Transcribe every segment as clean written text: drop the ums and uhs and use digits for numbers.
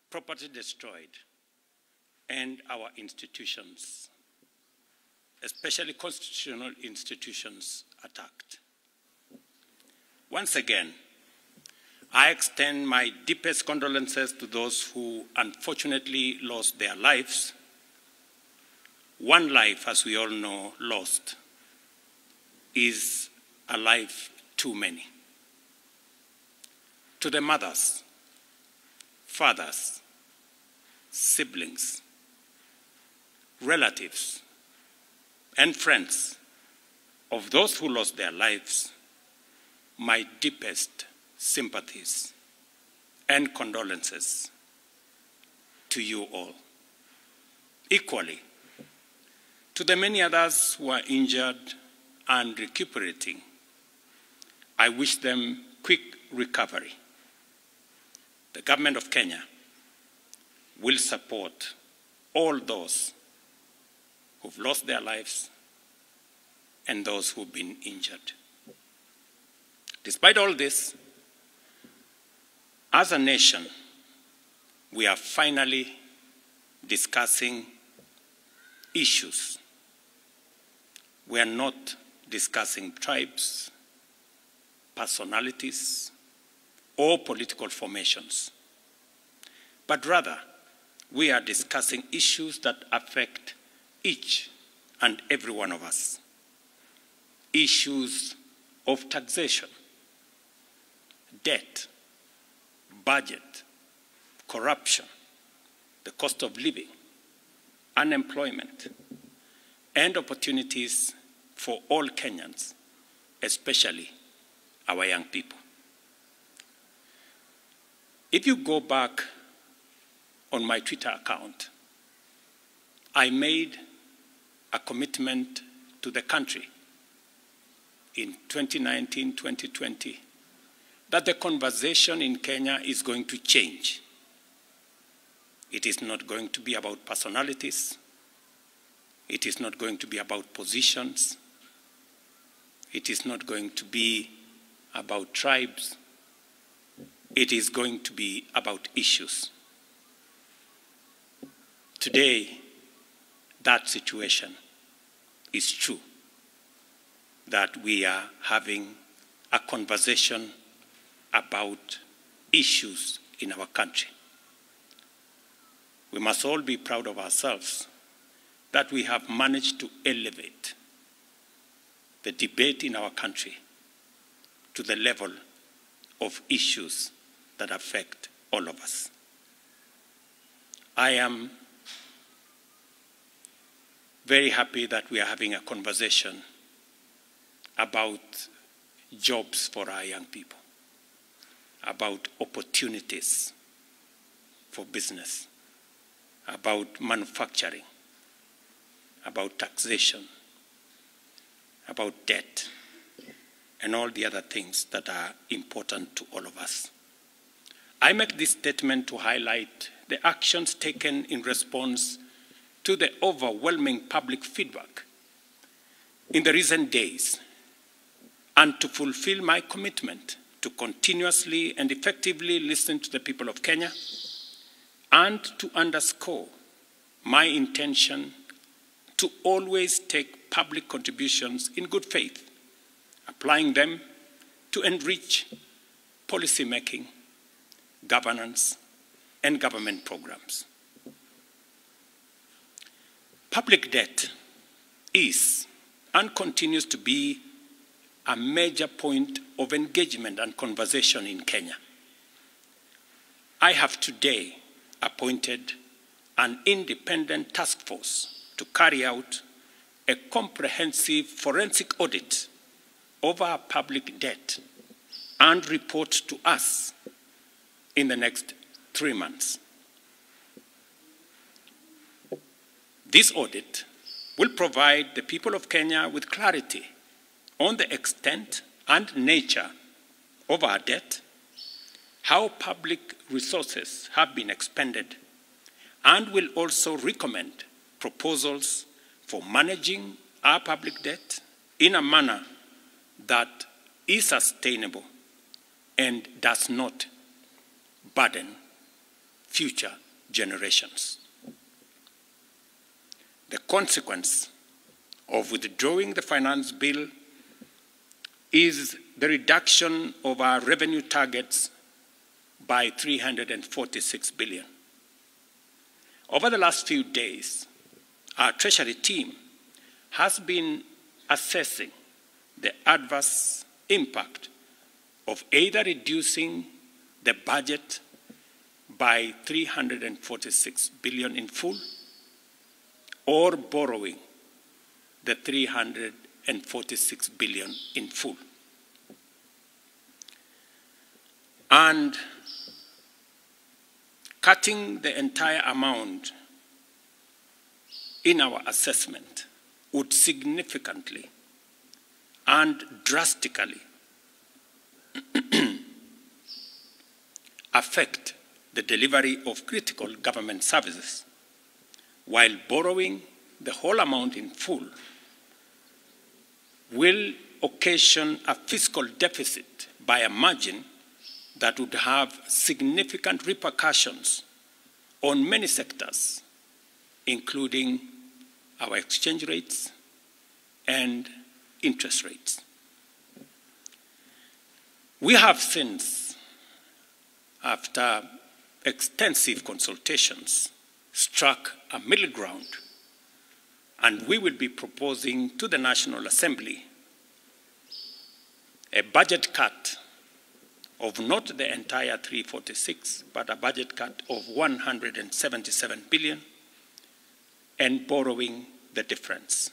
property destroyed, and our institutions, especially constitutional institutions, attacked. Once again, I extend my deepest condolences to those who unfortunately lost their lives. One life, as we all know, lost is a life too many. To the mothers, fathers, siblings, relatives, and friends of those who lost their lives, my deepest sympathies and condolences to you all. Equally, to the many others who are injured and recuperating, I wish them quick recovery. The government of Kenya will support all those who've lost their lives and those who've been injured. Despite all this, as a nation, we are finally discussing issues. We are not discussing tribes, personalities, or political formations, but rather we are discussing issues that affect each and every one of us. Issues of taxation, debt, budget, corruption, the cost of living, unemployment, and opportunities for all Kenyans, especially our young people. If you go back on my Twitter account, I made a commitment to the country in 2019, 2020, that the conversation in Kenya is going to change. It is not going to be about personalities. It is not going to be about positions. It is not going to be about tribes. It is going to be about issues. Today, that situation is true, that we are having a conversation about issues in our country. We must all be proud of ourselves that we have managed to elevate the debate in our country to the level of issues that affect all of us. I am very happy that we are having a conversation about jobs for our young people, about opportunities for business, about manufacturing, about taxation, about debt, and all the other things that are important to all of us. I make this statement to highlight the actions taken in response to the overwhelming public feedback in the recent days, and to fulfill my commitment to continuously and effectively listen to the people of Kenya, and to underscore my intention to always take public contributions in good faith, applying them to enrich policy making, governance, and government programs. Public debt is and continues to be a major point of engagement and conversation in Kenya. I have today appointed an independent task force to carry out a comprehensive forensic audit of our public debt and report to us in the next 3 months. This audit will provide the people of Kenya with clarity on the extent and nature of our debt, how public resources have been expended, and will also recommend proposals for managing our public debt in a manner that is sustainable and does not burden future generations. The consequence of withdrawing the finance bill is the reduction of our revenue targets by 346 billion. Over the last few days, our Treasury team has been assessing the adverse impact of either reducing the budget by 346 billion in full or borrowing the 346 billion in full. And cutting the entire amount in our assessment would significantly and drastically affect the delivery of critical government services, while borrowing the whole amount in full will occasion a fiscal deficit by a margin that would have significant repercussions on many sectors, including our exchange rates and interest rates. We have since, after extensive consultations, struck a middle ground, and we will be proposing to the National Assembly a budget cut of not the entire 346, but a budget cut of 177 billion, and borrowing the difference.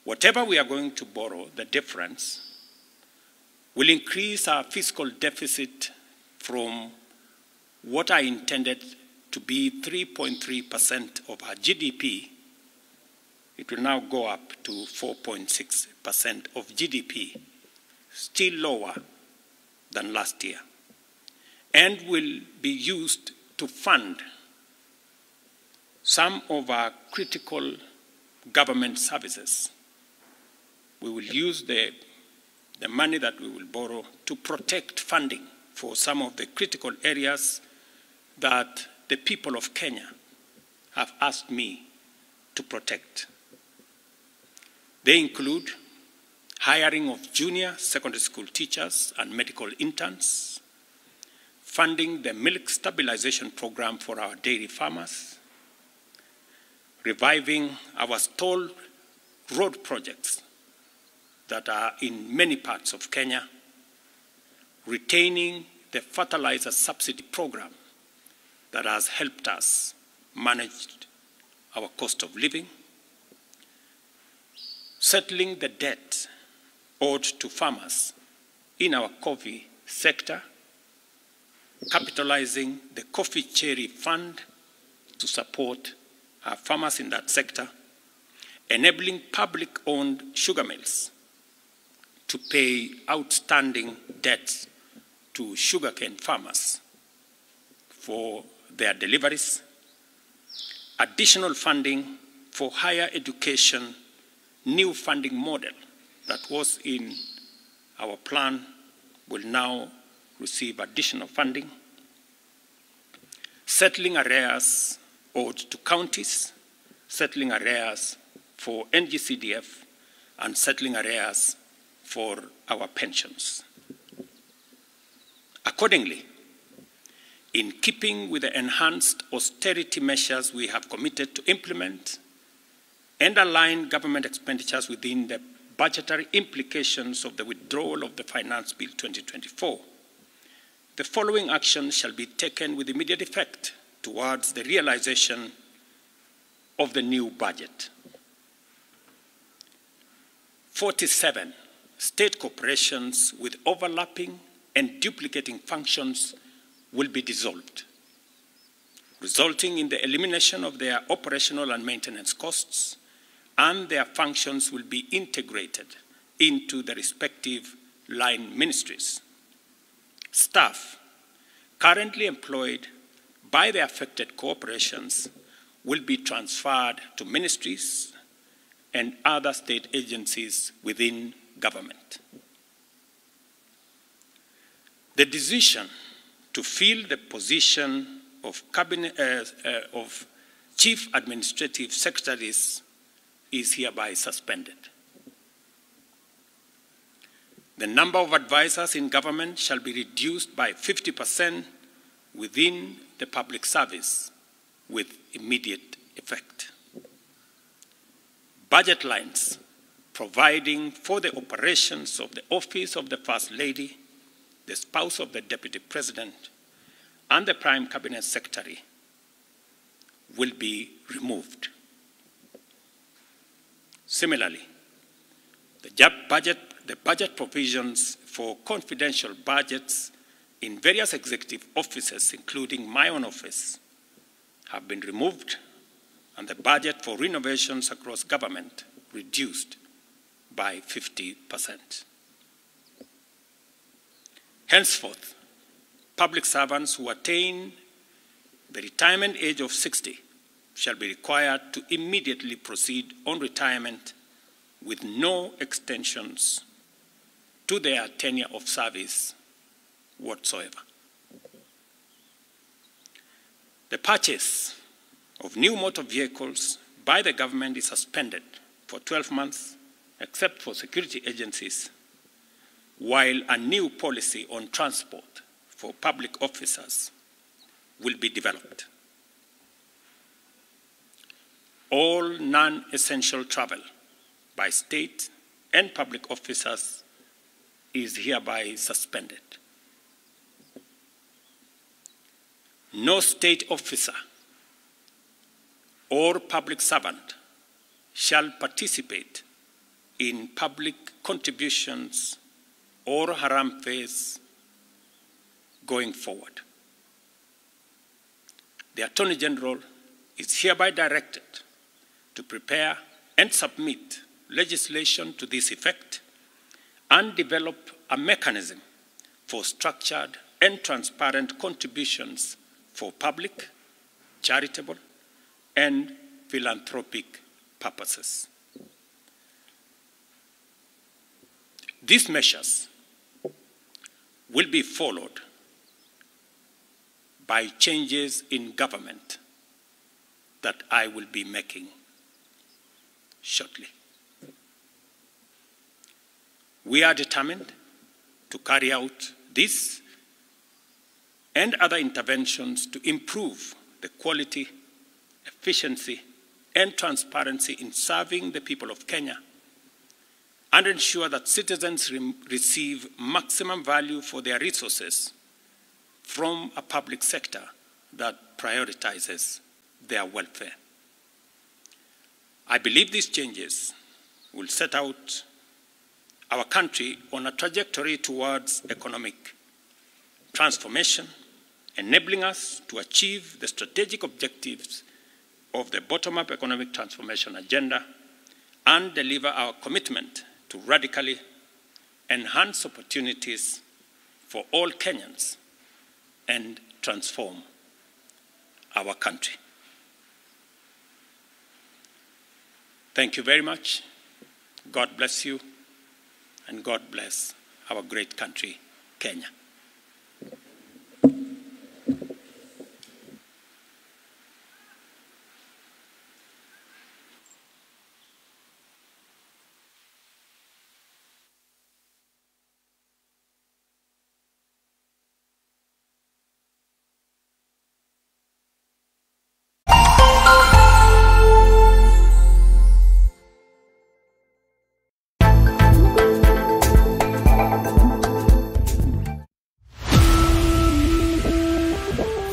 Whatever we are going to borrow, the difference, will increase our fiscal deficit from what I intended to be 3.3% of our GDP. It will now go up to 4.6% of GDP, still lower than last year, and will be used to fund some of our critical government services. We will use the money that we will borrow to protect funding for some of the critical areas that the people of Kenya have asked me to protect. They include hiring of junior secondary school teachers and medical interns, funding the milk stabilization program for our dairy farmers, reviving our stalled road projects that are in many parts of Kenya, retaining the fertilizer subsidy program that has helped us manage our cost of living, settling the debt owed to farmers in our coffee sector, capitalizing the coffee cherry fund to support our farmers in that sector, enabling public-owned sugar mills to pay outstanding debts to sugarcane farmers for their deliveries, additional funding for higher education, new funding model that was in our plan will now receive additional funding, settling arrears owed to counties, settling arrears for NGCDF, and settling arrears for our pensions. Accordingly, in keeping with the enhanced austerity measures we have committed to implement and align government expenditures within the budgetary implications of the withdrawal of the Finance Bill 2024, the following actions shall be taken with immediate effect towards the realization of the new budget. 47 state corporations with overlapping and duplicating functions will be dissolved, resulting in the elimination of their operational and maintenance costs, and their functions will be integrated into the respective line ministries. Staff currently employed by the affected corporations will be transferred to ministries and other state agencies within government. The decision to fill the position of Chief Administrative Secretaries is hereby suspended. The number of advisors in government shall be reduced by 50% within the public service with immediate effect. Budget lines providing for the operations of the Office of the First Lady, the spouse of the Deputy President, and the Prime Cabinet Secretary will be removed. Similarly, the budget provisions for confidential budgets in various executive offices, including my own office, have been removed, and the budget for renovations across government reduced by 50%. Henceforth, public servants who attain the retirement age of 60 shall be required to immediately proceed on retirement with no extensions to their tenure of service whatsoever. The purchase of new motor vehicles by the government is suspended for 12 months, except for security agencies, while a new policy on transport for public officers will be developed. All non-essential travel by state and public officers is hereby suspended. No state officer or public servant shall participate in public contributions or haram phase going forward. The Attorney General is hereby directed to prepare and submit legislation to this effect and develop a mechanism for structured and transparent contributions for public, charitable, and philanthropic purposes. These measures will be followed by changes in government that I will be making shortly. We are determined to carry out this and other interventions to improve the quality, efficiency, and transparency in serving the people of Kenya and ensure that citizens receive maximum value for their resources from a public sector that prioritizes their welfare. I believe these changes will set out our country on a trajectory towards economic transformation, enabling us to achieve the strategic objectives of the bottom-up economic transformation agenda and deliver our commitment to radically enhance opportunities for all Kenyans and transform our country. Thank you very much. God bless you, and God bless our great country, Kenya.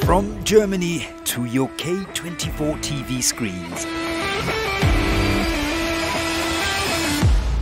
From Germany to your K24 TV screens,